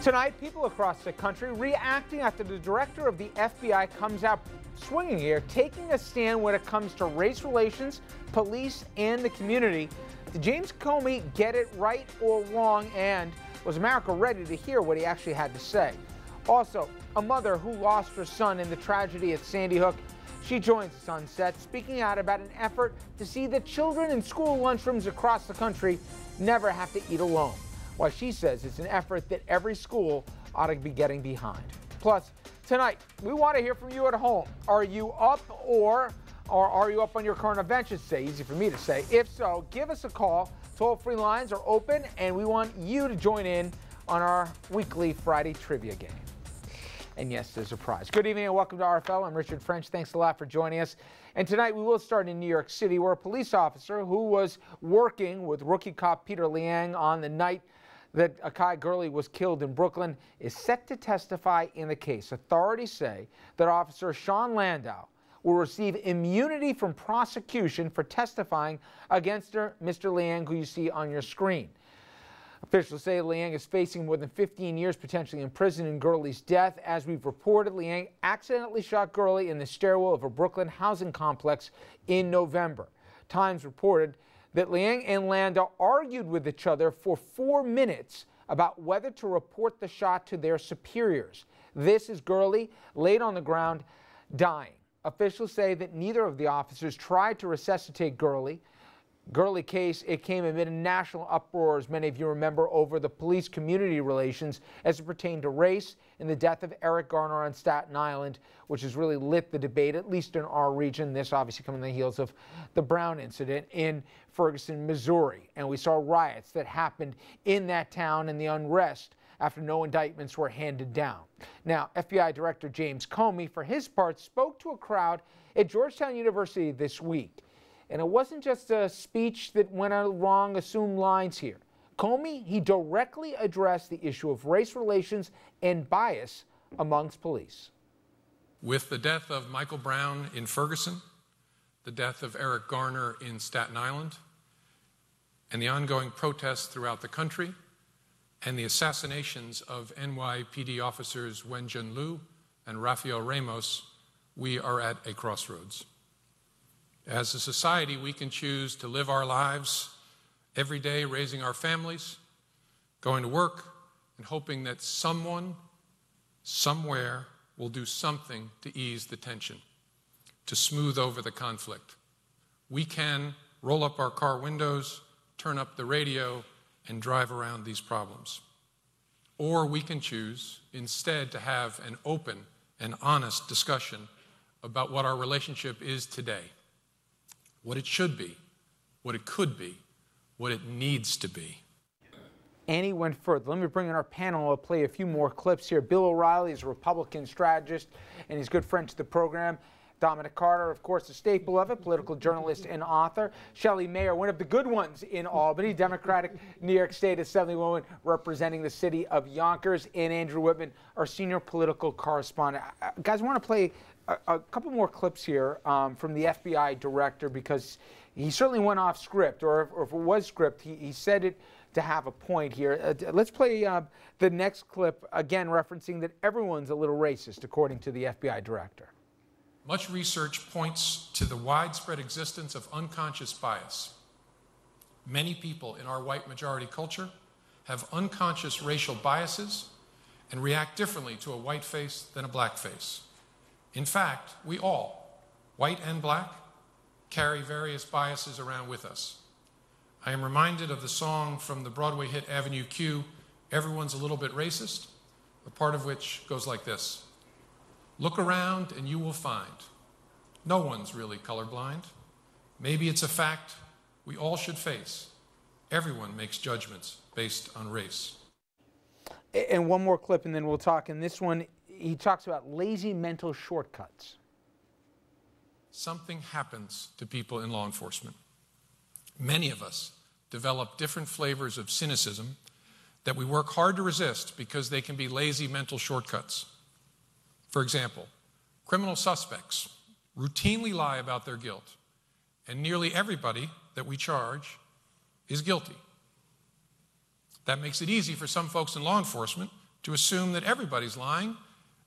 Tonight, people across the country reacting after the director of the FBI comes out swinging here, taking a stand when it comes to race relations, police, and the community. Did James Comey get it right or wrong? And was America ready to hear what he actually had to say? Also, a mother who lost her son in the tragedy at Sandy Hook. She joins us on set, speaking out about an effort to see that children in school lunchrooms across the country never have to eat alone. While she says it's an effort that every school ought to be getting behind. Plus, tonight, we want to hear from you at home. Are you up or are you up on your current event, should say? Easy for me to say. If so, give us a call. Toll-free lines are open, and we want you to join in on our weekly Friday trivia game. And yes, there's a prize. Good evening and welcome to RFL. I'm Richard French. Thanks a lot for joining us. And tonight we will start in New York City, where a police officer who was working with rookie cop Peter Liang on the night that Akai Gurley was killed in Brooklyn is set to testify in the case. Authorities say that Officer Sean Landau will receive immunity from prosecution for testifying against Mr. Liang, who you see on your screen. Officials say Liang is facing more than 15 years potentially in prison in Gurley's death. As we've reported, Liang accidentally shot Gurley in the stairwell of a Brooklyn housing complex in November. Times reported that Liang and Landau argued with each other for 4 minutes about whether to report the shot to their superiors. This is Gurley laid on the ground dying. Officials say that neither of the officers tried to resuscitate Gurley. Gurley case, it came amid a national uproar, as many of you remember, over the police-community relations as it pertained to race and the death of Eric Garner on Staten Island, which has really lit the debate, at least in our region. This obviously coming on the heels of the Brown incident in Ferguson, Missouri. And we saw riots that happened in that town and the unrest after no indictments were handed down. Now, FBI Director James Comey, for his part, spoke to a crowd at Georgetown University this week. And it wasn't just a speech that went along assumed lines here. Comey, he directly addressed the issue of race relations and bias amongst police. With the death of Michael Brown in Ferguson, the death of Eric Garner in Staten Island, and the ongoing protests throughout the country, and the assassinations of NYPD officers Wenjun Liu and Rafael Ramos, we are at a crossroads. As a society, we can choose to live our lives every day, raising our families, going to work, and hoping that someone, somewhere, will do something to ease the tension, to smooth over the conflict. We can roll up our car windows, turn up the radio, and drive around these problems. Or we can choose instead to have an open and honest discussion about what our relationship is today. What it should be, what it could be, what it needs to be. And he went further. Let me bring in our panel. I'll play a few more clips here. Bill O'Reilly is a Republican strategist, and he's good friend to the program. Dominic Carter, of course, a staple of it, political journalist and author. Shelley Mayer, one of the good ones in Albany, Democratic New York State Assemblywoman representing the city of Yonkers, and Andrew Whitman, our senior political correspondent. Guys, I want to play a couple more clips here from the FBI director, because he certainly went off script, or if it was script, he said it to have a point here. Let's play the next clip, again referencing that everyone's a little racist, according to the FBI director. Much research points to the widespread existence of unconscious bias. Many people in our white majority culture have unconscious racial biases and react differently to a white face than a black face. In fact, we all, white and black, carry various biases around with us. I am reminded of the song from the Broadway hit Avenue Q, Everyone's a Little Bit Racist, a part of which goes like this. Look around and you will find no one's really colorblind. Maybe it's a fact we all should face. Everyone makes judgments based on race. And one more clip and then we'll talk. In this one, he talks about lazy mental shortcuts. Something happens to people in law enforcement. Many of us develop different flavors of cynicism that we work hard to resist because they can be lazy mental shortcuts. For example, criminal suspects routinely lie about their guilt, and nearly everybody that we charge is guilty. That makes it easy for some folks in law enforcement to assume that everybody's lying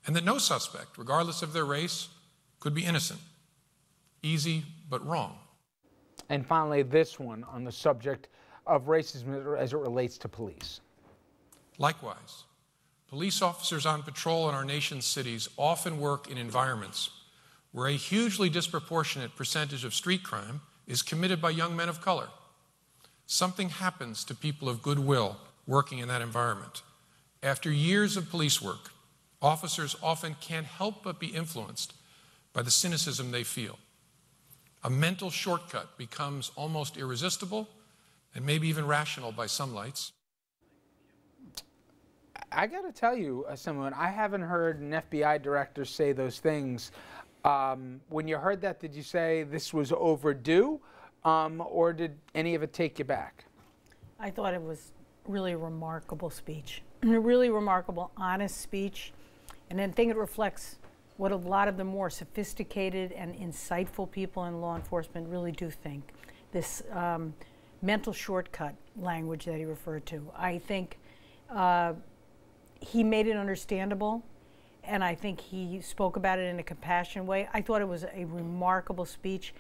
and that no suspect, regardless of their race, could be innocent. Easy, but wrong. And finally, this one on the subject of racism as it relates to police. Likewise, police officers on patrol in our nation's cities often work in environments where a hugely disproportionate percentage of street crime is committed by young men of color. Something happens to people of goodwill working in that environment. After years of police work, officers often can't help but be influenced by the cynicism they feel. A mental shortcut becomes almost irresistible and maybe even rational by some lights. I got to tell you, someone, I haven't heard an FBI director say those things. When you heard that, did you say this was overdue, or did any of it take you back? I thought it was really a remarkable speech, a really remarkable, honest speech, and I think it reflects what a lot of the more sophisticated and insightful people in law enforcement really do think. This mental shortcut language that he referred to. I think he made it understandable, and I think he spoke about it in a compassionate way. I thought it was a remarkable speech.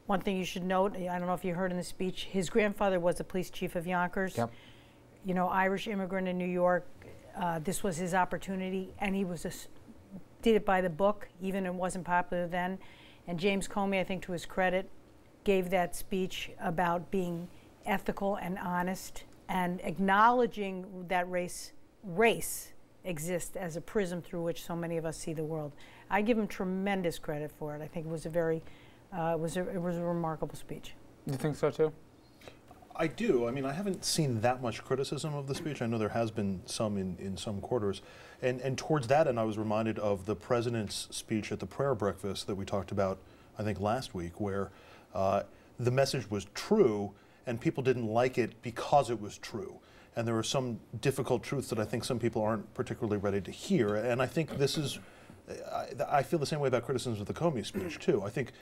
One thing you should note, I don't know if you heard in the speech, his grandfather was the police chief of Yonkers. Yep. You know, Irish immigrant in New York. This was his opportunity, and he was did it by the book, even if it wasn't popular then. And James Comey, I think to his credit, gave that speech about being ethical and honest and acknowledging that race exists as a prism through which so many of us see the world. I give him tremendous credit for it. I think it was a very, it was a remarkable speech. You think so too? I do. I mean, I haven't seen that much criticism of the speech. I know there has been some in some quarters. And towards that end, I was reminded of the president's speech at the prayer breakfast that we talked about, I think, last week, where the message was true and people didn't like it because it was true. And there are some difficult truths that I think some people aren't particularly ready to hear. And I think this is, I feel the same way about criticisms of the Comey speech, too. I think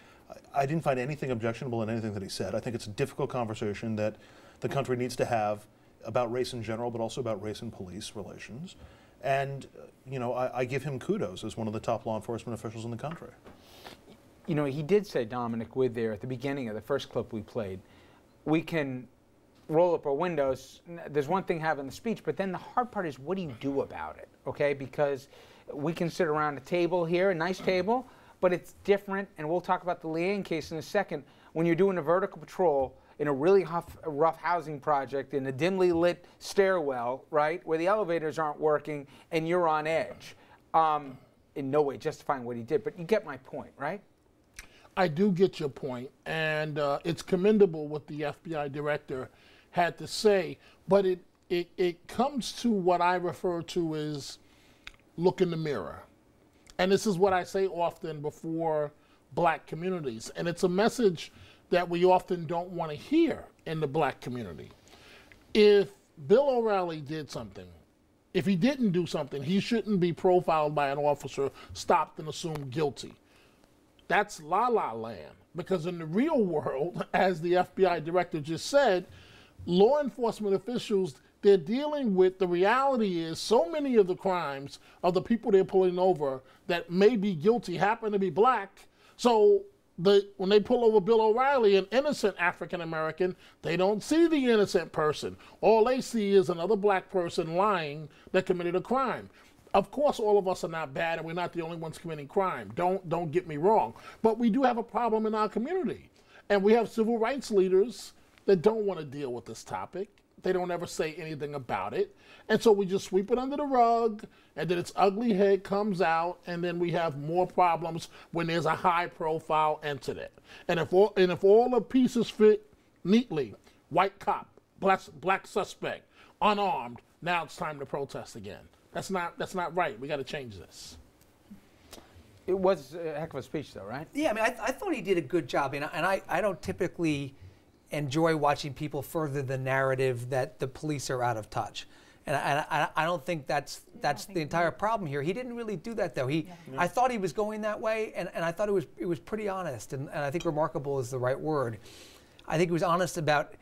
I didn't find anything objectionable in anything that he said. I think it's a difficult conversation that the country needs to have about race in general, but also about race and police relations. And, you know, I give him kudos as one of the top law enforcement officials in the country. You know, he did say, Dominic Wood, there at the beginning of the first clip we played, we can roll up our windows. There's one thing having the speech, but then the hard part is what do you do about it, okay? Because we can sit around a table here, a nice table, but it's different, and we'll talk about the Liang case in a second, when you're doing a vertical patrol in a really rough housing project in a dimly lit stairwell, right, where the elevators aren't working and you're on edge. In no way justifying what he did, but you get my point, right? I do get your point, and it's commendable what the FBI director had to say, but it comes to what I refer to as look in the mirror. And this is what I say often before black communities, and it's a message that we often don't want to hear in the black community. If Bill O'Reilly did something, if he didn't do something, he shouldn't be profiled by an officer, stopped and assumed guilty. That's la-la land, because in the real world, as the FBI director just said, law enforcement officials, they're dealing with, the reality is so many of the crimes of the people they're pulling over that may be guilty happen to be black. So when they pull over Bill O'Reilly, an innocent African-American, they don't see the innocent person. All they see is another black person lying that committed a crime. Of course, all of us are not bad, and we're not the only ones committing crime. Don't get me wrong. But we do have a problem in our community. And we have civil rights leaders that don't want to deal with this topic. They don't ever say anything about it. And so we just sweep it under the rug, and then its ugly head comes out, and then we have more problems when there's a high-profile incident. And if all the pieces fit neatly, white cop, black suspect, unarmed, now it's time to protest again. That's not right. We got to change this. It was a heck of a speech, though, right? Yeah, I mean, I thought he did a good job, and I don't typically enjoy watching people further the narrative that the police are out of touch. And I don't think that's the entire problem here. He didn't really do that, though. I thought he was going that way, and I thought it was pretty honest, and I think remarkable is the right word. I think he was honest about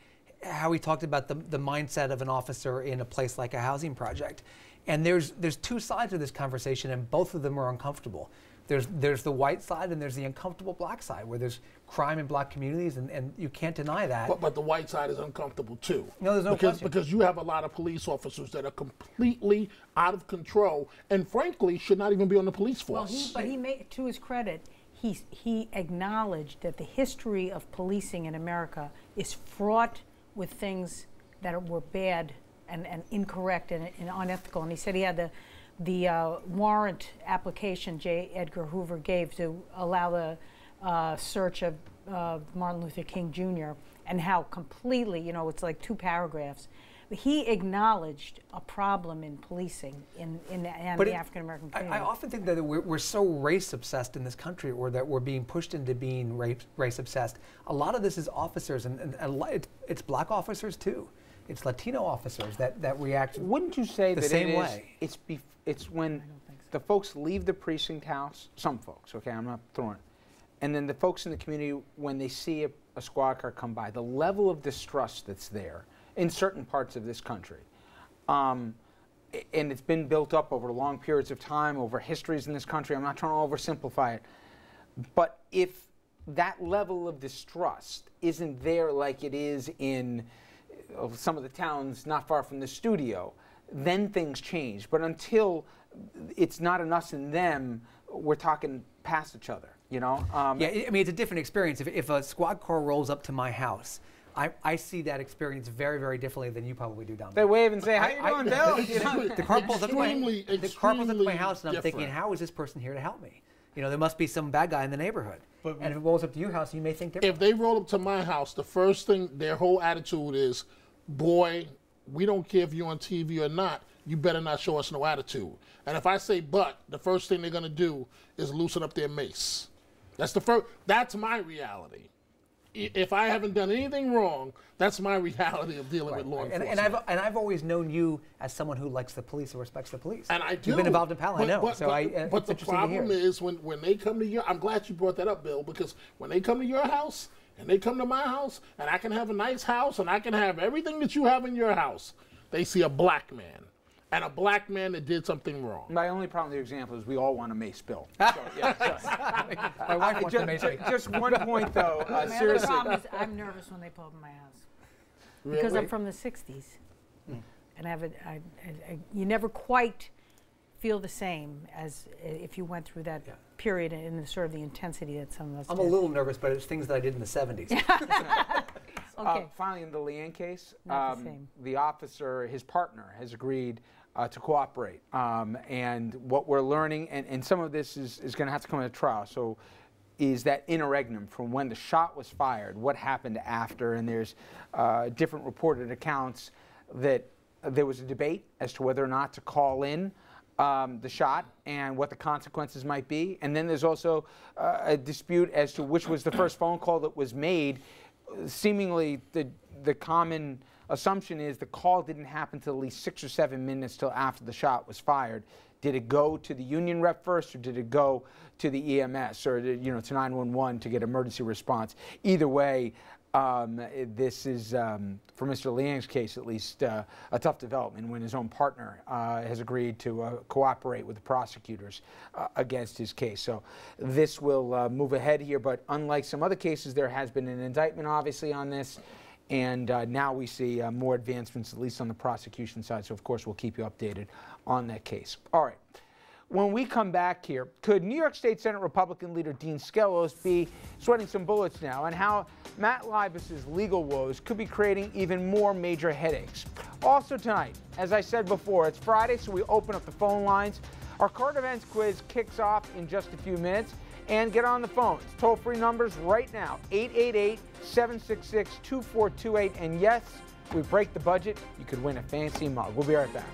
how he talked about the mindset of an officer in a place like a housing project. And there's two sides of this conversation, and both of them are uncomfortable. There's the white side and there's the uncomfortable black side, where there's crime in black communities, and you can't deny that. But the white side is uncomfortable too. No, there's no question. Because you have a lot of police officers that are completely out of control, and frankly should not even be on the police force. But he made, to his credit, he acknowledged that the history of policing in America is fraught with things that were bad and incorrect and unethical. And he said he had the warrant application J. Edgar Hoover gave to allow the search of Martin Luther King Jr. and how completely, you know, it's like 2 paragraphs. But he acknowledged a problem in policing in the African American community. I often think that we're so race obsessed in this country, or that we're being pushed into being race obsessed. A lot of this is officers, and it's black officers too. It's Latino officers that react. Wouldn't you say the that same it is, way? It's when the folks leave the precinct house, some folks, okay, I'm not throwing it, and then the folks in the community, when they see a squad car come by, the level of distrust that's there in certain parts of this country, and it's been built up over long periods of time, over histories in this country. I'm not trying to oversimplify it, but if that level of distrust isn't there like it is in some of the towns not far from the studio, then things change. But until it's not an us and them, we're talking past each other, you know? Yeah, I mean, it's a different experience. If a squad car rolls up to my house, I see that experience very, very differently than you probably do down there. They wave and say, how you doing, Bill? You know, the car pulls up to my house, and I'm thinking, how is this person here to help me? You know, there must be some bad guy in the neighborhood. And if it rolls up to your house, you may think differently. If they roll up to my house, the first thing, their whole attitude is, boy, we don't care if you're on TV or not, you better not show us no attitude. And if I say but, the first thing they're gonna do is loosen up their mace. That's my reality. If I haven't done anything wrong, that's my reality of dealing with law enforcement. And I've always known you as someone who likes the police or respects the police. And I do. You've been involved in Pal, I know. But the problem is when they come to your, I'm glad you brought that up, Bill, because when they come to your house and they come to my house, and I can have a nice house and I can have everything that you have in your house, they see a black man. And a black man that did something wrong. My only problem with your example is we all want to mace Bill. So, yeah, my wife wants to mace me. Just one point, though. My seriously. other problem is I'm nervous when they pull up in my house. Really? Because I'm from the 60s. And you never quite feel the same as if you went through that period in the sort of the intensity that some of us I'm did. a little nervous, but it's things that I did in the 70s. Okay. Finally, in the Liang case, Not the same. the officer, his partner, has agreed to cooperate. And what we're learning, and some of this is going to have to come at trial, so is that interregnum from when the shot was fired, what happened after, and there's different reported accounts that there was a debate as to whether or not to call in the shot and what the consequences might be. And then there's also a dispute as to which was the first phone call that was made. Seemingly, the common assumption is the call didn't happen till at least 6 or 7 minutes till after the shot was fired. Did it go to the union rep first, or did it go to the EMS or to 911 to get emergency response? Either way, this is, for Mr. Liang's case at least, a tough development when his own partner has agreed to cooperate with the prosecutors against his case. So this will move ahead here, but unlike some other cases, there has been an indictment obviously on this, and now we see more advancements, at least on the prosecution side. So of course we'll keep you updated on that case. All right. When we come back here, could New York State Senate Republican leader Dean Skelos be sweating some bullets now, and how Matt Libas's legal woes could be creating even more major headaches? Also tonight, as I said before, it's Friday, so we open up the phone lines. Our current events quiz kicks off in just a few minutes, and get on the phones. Toll-free numbers right now, 888-766-2428, and yes, we break the budget, you could win a fancy mug. We'll be right back.